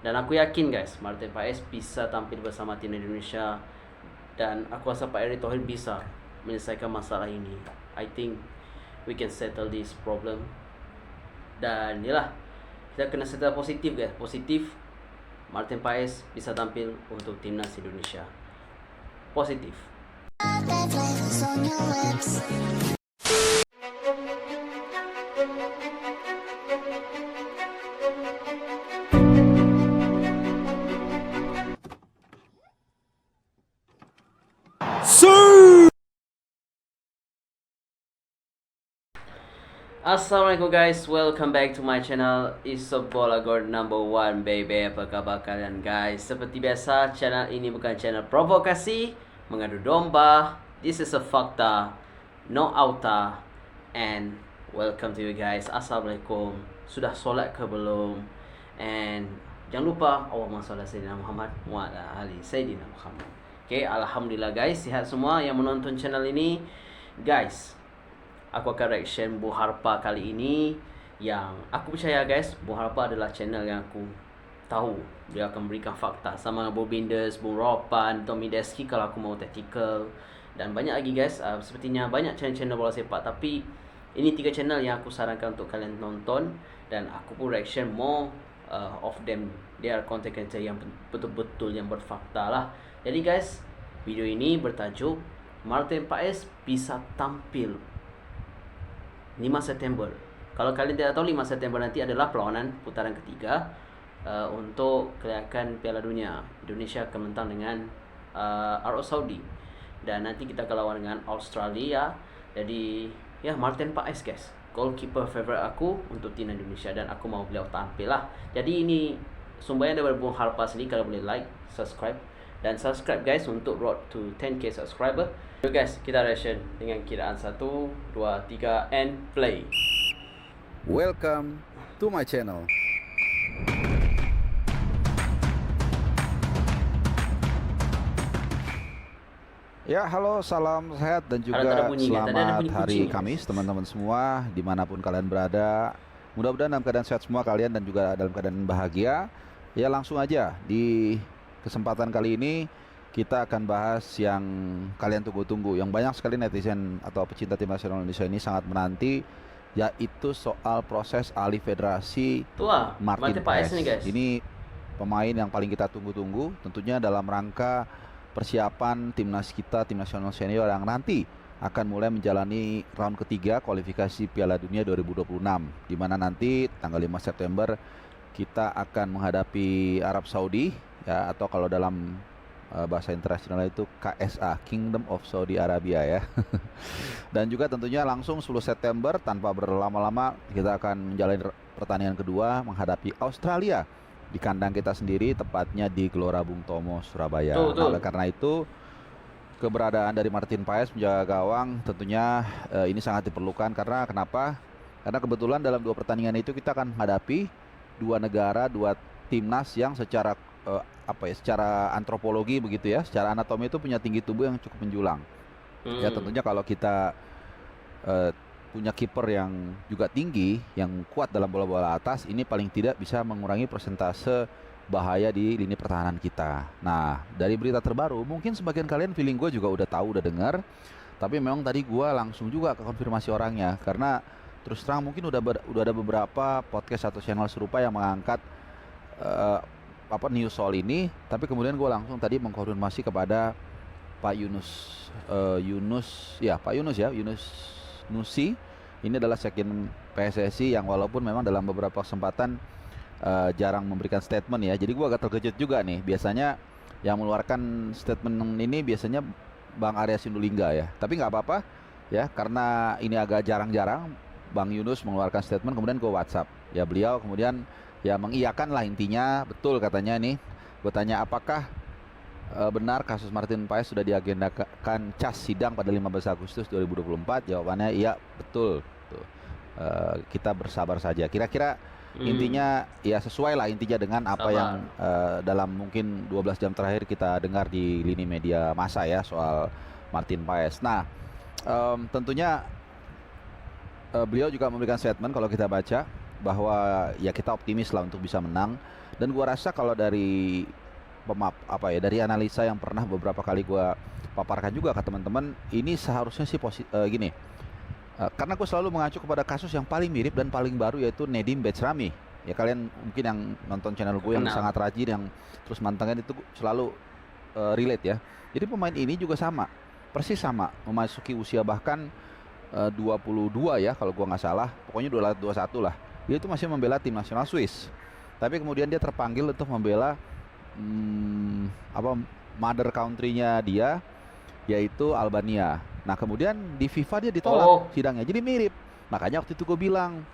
Dan aku yakin guys, Martin Paes bisa tampil bersama tim Indonesia. Dan aku rasa Pak Erick Thohir bisa menyelesaikan masalah ini. I think we can settle this problem. Dan yalah, kita kena settle positif guys. Positif, Martin Paes bisa tampil untuk timnas Indonesia. Positif. Assalamualaikum guys, welcome back to my channel. It's a Bola God number one baby. Apa kabar kalian guys? Seperti biasa, channel ini bukan channel provokasi, mengadu domba. This is a fakta, no auta. And welcome to you guys. Assalamualaikum. Sudah solat ke belum? And jangan lupa Allahumma sholli ala sayyidina Muhammad wa ala ali sayyidina Muhammad. Okay, alhamdulillah guys, sihat semua yang menonton channel ini. Guys, aku akan reaction Bung Harpa kali ini. Yang aku percaya guys, Bung Harpa adalah channel yang aku tahu dia akan berikan fakta. Sama dengan Bob Binders, Bung Ropan, Tommy Deski kalau aku mau tactical. Dan banyak lagi guys, sepertinya banyak channel-channel bola sepak. Tapi ini 3 channel yang aku sarankan untuk kalian nonton. Dan aku pun reaction more of them. They are content creator yang betul-betul yang berfakta lah. Jadi guys, video ini bertajuk Martin Paes bisa tampil 5 September. Kalau kalian tidak tahu, 5 September nanti adalah perlawanan putaran ketiga untuk kelayakan Piala Dunia. Indonesia akan menentang dengan Arab Saudi. Dan nanti kita akan lawan dengan Australia. Jadi ya, Martin Paes guys, goalkeeper favorite aku untuk tim Indonesia. Dan aku mau beliau tampil lah. Jadi ini sumbernya daripada Bung Harpa sendiri. Kalau boleh like, subscribe. Dan subscribe guys untuk road to 10k subscriber. Yuk guys, kita reaction dengan kiraan 1, 2, 3 and play. Welcome to my channel. Ya, halo, salam sehat dan juga selamat hari Kamis teman-teman semua dimanapun kalian berada. Mudah-mudahan dalam keadaan sehat semua kalian dan juga dalam keadaan bahagia. Ya, langsung aja di kesempatan kali ini kita akan bahas yang kalian tunggu-tunggu, yang banyak sekali netizen atau pecinta tim nasional Indonesia ini sangat menanti, yaitu soal proses alih federasi Martin Paes. Ini pemain yang paling kita tunggu-tunggu, tentunya dalam rangka persiapan timnas kita, tim nasional senior yang nanti akan mulai menjalani round ketiga kualifikasi Piala Dunia 2026, di mana nanti tanggal 5 September kita akan menghadapi Arab Saudi, ya, atau kalau dalam bahasa internasional itu KSA, Kingdom of Saudi Arabia ya. Dan juga tentunya langsung 10 September tanpa berlama-lama kita akan menjalani pertandingan kedua menghadapi Australia di kandang kita sendiri, tepatnya di Gelora Bung Tomo, Surabaya. Oleh karena itu keberadaan dari Martin Paes menjaga gawang tentunya ini sangat diperlukan. Karena kenapa? Karena kebetulan dalam 2 pertandingan itu kita akan menghadapi 2 negara, 2 timnas yang secara secara antropologi begitu ya, secara anatomi itu punya tinggi tubuh yang cukup menjulang. Ya, tentunya kalau kita punya kiper yang juga tinggi, yang kuat dalam bola-bola atas, ini paling tidak bisa mengurangi persentase bahaya di lini pertahanan kita. Nah, dari berita terbaru, mungkin sebagian kalian feeling gue juga udah tahu, udah dengar, tapi memang tadi gue langsung juga ke konfirmasi orangnya, karena terus terang mungkin udah ada beberapa podcast atau channel serupa yang mengangkat news soal ini, tapi kemudian gue langsung tadi mengkonfirmasi kepada Pak Yunus Nusi. Ini adalah sekjen PSSI yang walaupun memang dalam beberapa kesempatan jarang memberikan statement ya. Jadi gue agak terkejut juga nih. Biasanya yang mengeluarkan statement ini biasanya Bang Arya Sinulinga ya. Tapi nggak apa-apa ya, karena ini agak jarang-jarang Bang Yunus mengeluarkan statement, kemudian gue WhatsApp. Ya, beliau kemudian ya mengiyakan lah, intinya betul katanya nih. Gue tanya apakah benar kasus Martin Paes sudah diagendakan cas sidang pada 15 Agustus 2024. Jawabannya iya, betul. Tuh. Kita bersabar saja. Kira-kira intinya ya sesuai lah intinya dengan apa yang dalam mungkin 12 jam terakhir kita dengar di lini media massa ya soal Martin Paes. Nah, tentunya beliau juga memberikan statement kalau kita baca bahwa ya kita optimis lah untuk bisa menang. Dan gua rasa kalau dari dari analisa yang pernah beberapa kali gua paparkan juga ke teman-teman, ini seharusnya sih gini. Karena gue selalu mengacu kepada kasus yang paling mirip dan paling baru, yaitu Nedim Becrami. Ya kalian mungkin yang nonton channel gue yang sangat rajin, yang terus mantengin itu selalu relate ya. Jadi pemain ini juga sama, persis sama, memasuki usia bahkan 22 ya kalau gue nggak salah, pokoknya 21 lah. Dia itu masih membela tim nasional Swiss. Tapi kemudian dia terpanggil untuk membela mother country-nya dia, yaitu Albania. Nah kemudian di FIFA dia ditolak sidangnya, jadi mirip. Makanya waktu itu gue bilang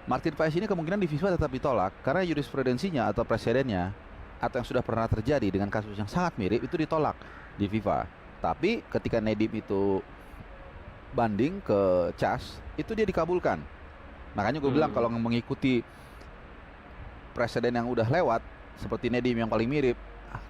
Martin Paes ini kemungkinan di FIFA tetap ditolak karena jurisprudensinya atau presidennya atau yang sudah pernah terjadi dengan kasus yang sangat mirip itu ditolak di FIFA. Tapi ketika Nedim itu banding ke CAS, itu dia dikabulkan. Makanya gue bilang kalau mengikuti presiden yang udah lewat seperti Nedim yang paling mirip,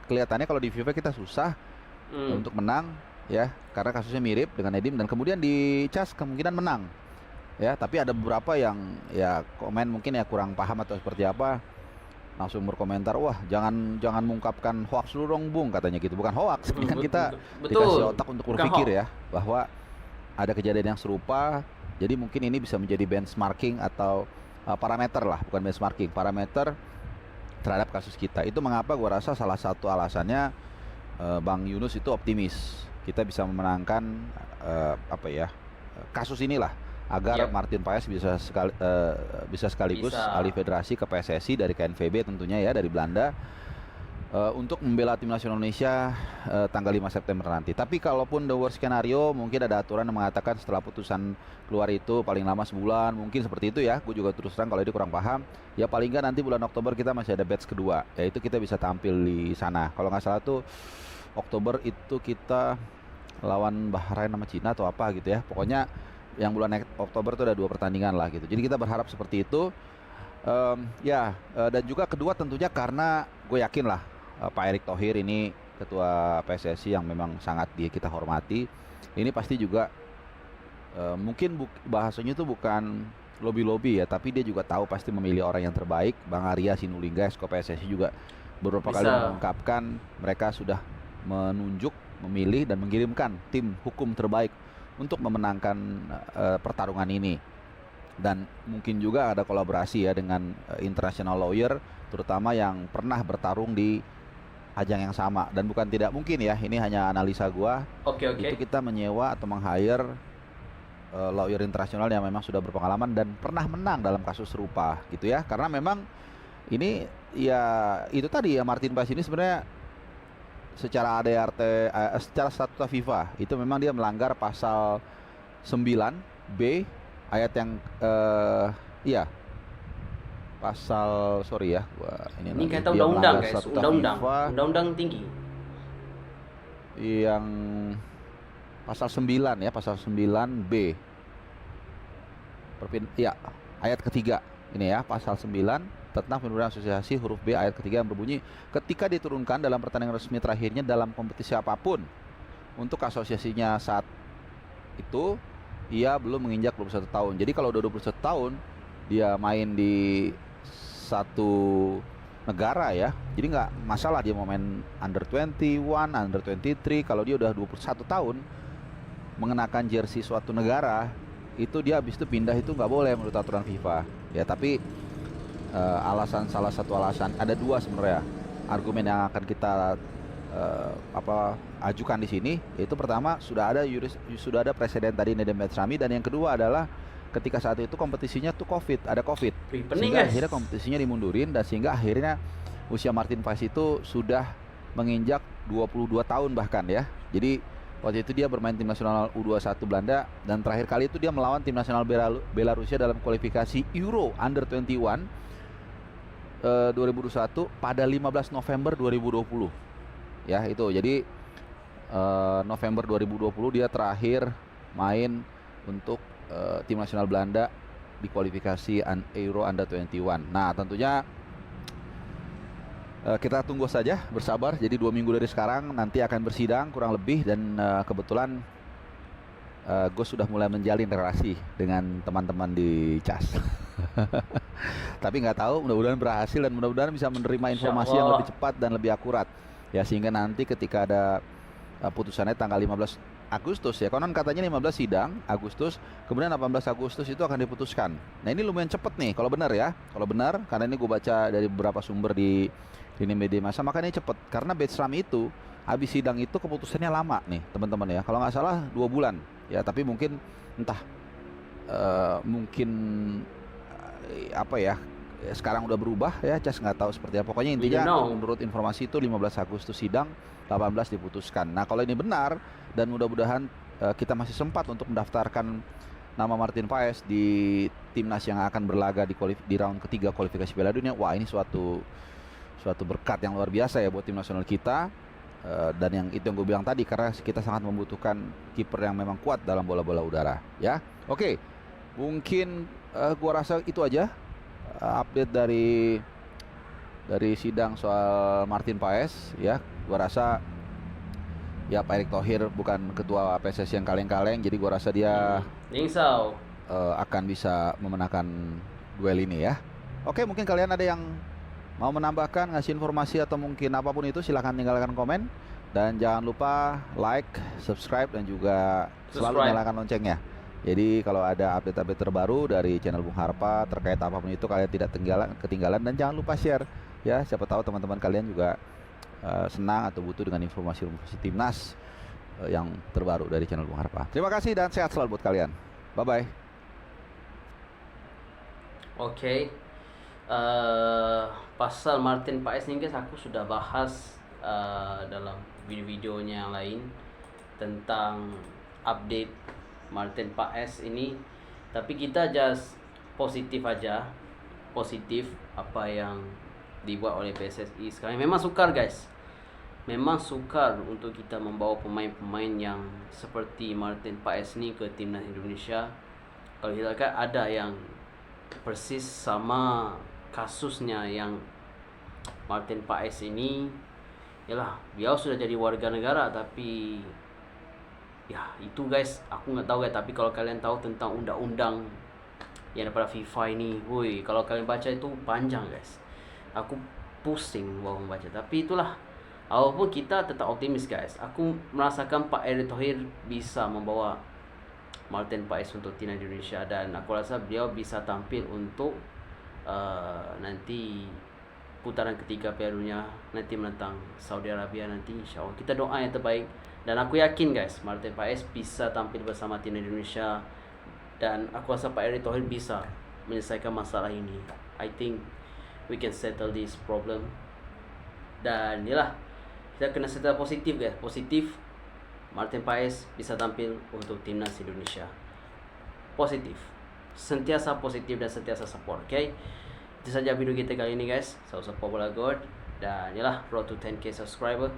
kelihatannya kalau di FIFA kita susah untuk menang ya, karena kasusnya mirip dengan Nedim, dan kemudian di CAS kemungkinan menang ya. Tapi ada beberapa yang ya komen mungkin ya kurang paham atau seperti apa, langsung berkomentar, wah jangan mengungkapkan hoax dulu dong Bung, katanya gitu. Bukan hoax, kan kita dikasih otak untuk berpikir ya, bahwa ada kejadian yang serupa. Jadi mungkin ini bisa menjadi benchmarking atau parameter lah, bukan benchmarking, parameter terhadap kasus kita. Itu mengapa gua rasa salah satu alasannya Bang Yunus itu optimis kita bisa memenangkan kasus inilah, agar Martin Paes bisa sekaligus alih federasi ke PSSI dari KNVB tentunya ya, dari Belanda, untuk membela tim nasional Indonesia tanggal 5 September nanti. Tapi kalaupun the worst scenario, mungkin ada aturan yang mengatakan setelah putusan keluar itu paling lama sebulan, mungkin seperti itu ya. Gue juga terus terang kalau ini kurang paham. Ya paling nggak nanti bulan Oktober kita masih ada batch kedua, yaitu kita bisa tampil di sana. Kalau nggak salah tuh Oktober itu kita lawan Bahrain sama Cina atau apa gitu ya. Pokoknya yang bulan Oktober itu ada 2 pertandingan lah gitu. Jadi kita berharap seperti itu. Dan juga kedua tentunya karena gue yakin lah Pak Erick Thohir ini ketua PSSI yang memang sangat kita hormati. Ini pasti juga mungkin bahasanya itu bukan lobby-lobby ya, tapi dia juga tahu pasti memilih orang yang terbaik. Bang Arya Sinulinga, Esko PSSI juga beberapa kali mengungkapkan mereka sudah menunjuk, memilih dan mengirimkan tim hukum terbaik untuk memenangkan pertarungan ini. Dan mungkin juga ada kolaborasi ya dengan international lawyer, terutama yang pernah bertarung di ajang yang sama. Dan bukan tidak mungkin ya, ini hanya analisa gua. Itu kita menyewa atau meng-hire lawyer internasional yang memang sudah berpengalaman dan pernah menang dalam kasus serupa gitu ya. Karena memang ini ya itu tadi ya, Martin Paes ini sebenarnya secara ADRT, secara statuta FIFA itu memang dia melanggar pasal 9B ayat yang pasal ini kata undang-undang guys, undang-undang tinggi yang pasal 9 ya, pasal 9B ayat ketiga ini ya, pasal 9 tentang penurunan asosiasi, huruf B ayat ketiga yang berbunyi, ketika diturunkan dalam pertandingan resmi terakhirnya dalam kompetisi apapun untuk asosiasinya saat itu ia belum menginjak 21 tahun. Jadi kalau udah 21 tahun dia main di satu negara ya, jadi nggak masalah dia mau main under 21, under 23. Kalau dia udah 21 tahun mengenakan jersey suatu negara, itu dia habis itu pindah itu nggak boleh menurut aturan FIFA ya. Tapi salah satu alasan, ada 2 sebenarnya argumen yang akan kita ajukan di sini, yaitu pertama sudah ada presiden tadi Nedim Becrami, dan yang kedua adalah ketika saat itu kompetisinya tuh ada COVID, sehingga akhirnya kompetisinya dimundurin, dan sehingga akhirnya usia Martin Paes itu sudah menginjak 22 tahun bahkan ya. Jadi waktu itu dia bermain tim nasional U21 Belanda, dan terakhir kali itu dia melawan tim nasional Belarusia dalam kualifikasi Euro Under 21 2021 pada 15 November 2020 ya. Itu jadi November 2020 dia terakhir main untuk tim nasional Belanda di kualifikasi Euro Under 21. Nah tentunya kita tunggu saja, bersabar. Jadi 2 minggu dari sekarang nanti akan bersidang kurang lebih, dan kebetulan gue sudah mulai menjalin relasi dengan teman-teman di CAS. Tapi nggak tahu, mudah-mudahan berhasil dan mudah-mudahan bisa menerima informasi yang lebih cepat dan lebih akurat. Ya, sehingga nanti ketika ada putusannya tanggal 15 Agustus ya, konon katanya 15 sidang Agustus, kemudian 18 Agustus itu akan diputuskan. Nah ini lumayan cepet nih kalau benar ya, kalau benar, karena ini gue baca dari beberapa sumber di ini media massa, makanya cepet karena Betsram itu habis sidang itu keputusannya lama nih teman-teman ya, kalau nggak salah 2 bulan ya, tapi mungkin entah mungkin apa ya, sekarang udah berubah ya, Cas nggak tahu seperti apa. Pokoknya intinya menurut informasi itu 15 Agustus sidang, 18 diputuskan. Nah kalau ini benar dan mudah-mudahan kita masih sempat untuk mendaftarkan nama Martin Paes di timnas yang akan berlaga di round ketiga kualifikasi Piala Dunia. Wah ini suatu berkat yang luar biasa ya buat tim nasional kita. Dan yang itu yang gue bilang tadi, karena kita sangat membutuhkan kiper yang memang kuat dalam bola-bola udara ya. Oke, mungkin gua rasa itu aja update dari sidang soal Martin Paes ya. Gua rasa ya Pak Erick Thohir bukan ketua PSSI yang kaleng-kaleng, jadi gua rasa dia akan bisa memenangkan duel ini ya. Oke, mungkin kalian ada yang mau menambahkan, ngasih informasi atau mungkin apapun itu, silahkan tinggalkan komen. Dan jangan lupa like, subscribe, dan juga selalu nyalakan loncengnya. Jadi kalau ada update-update terbaru dari channel Bung Harpa terkait apapun itu, kalian tidak ketinggalan. Dan jangan lupa share ya, siapa tahu teman-teman kalian juga senang atau butuh dengan informasi-informasi timnas yang terbaru dari channel Bung Harpa. Terima kasih dan sehat selalu buat kalian. Bye-bye. Oke. Pasal Martin Paes ini guys, aku sudah bahas dalam video-videonya yang lain tentang update Martin Paes ini. Tapi kita just positif aja, positif apa yang dibuat oleh PSSI sekarang. Memang sukar guys, memang sukar untuk kita membawa pemain-pemain yang seperti Martin Paes ini ke timnas Indonesia. Kalau kita lihat ada yang persis sama kasusnya yang Martin Paes ini. Yalah, dia sudah jadi warga negara, tapi ya itu guys, aku nggak tahu guys. Tapi kalau kalian tahu tentang undang-undang yang daripada FIFA ini, woi, kalau kalian baca itu panjang guys. Aku pusing mau membaca. Tapi itulah, walaupun kita tetap optimis guys, aku merasakan Pak Erick Thohir bisa membawa Martin Paes untuk timnas Indonesia, dan aku rasa beliau bisa tampil untuk nanti putaran ketiga Piala Dunia nanti menentang Saudi Arabia nanti, insyaallah. Kita doa yang terbaik, dan aku yakin guys Martin Paes bisa tampil bersama timnas Indonesia, dan aku rasa Pak Erick Thohir bisa menyelesaikan masalah ini. I think we can settle this problem. Dan yalah, kita kena settle positif guys, positif. Martin Paes bisa tampil untuk timnas Indonesia. Positif, sentiasa positif dan sentiasa support. Okay, itu saja video kita kali ini guys. So support Bola God, dan yalah, road to 10k subscriber.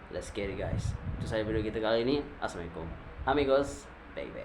Let's get it guys. Itu saja video kita kali ini. Assalamualaikum amigos, baby.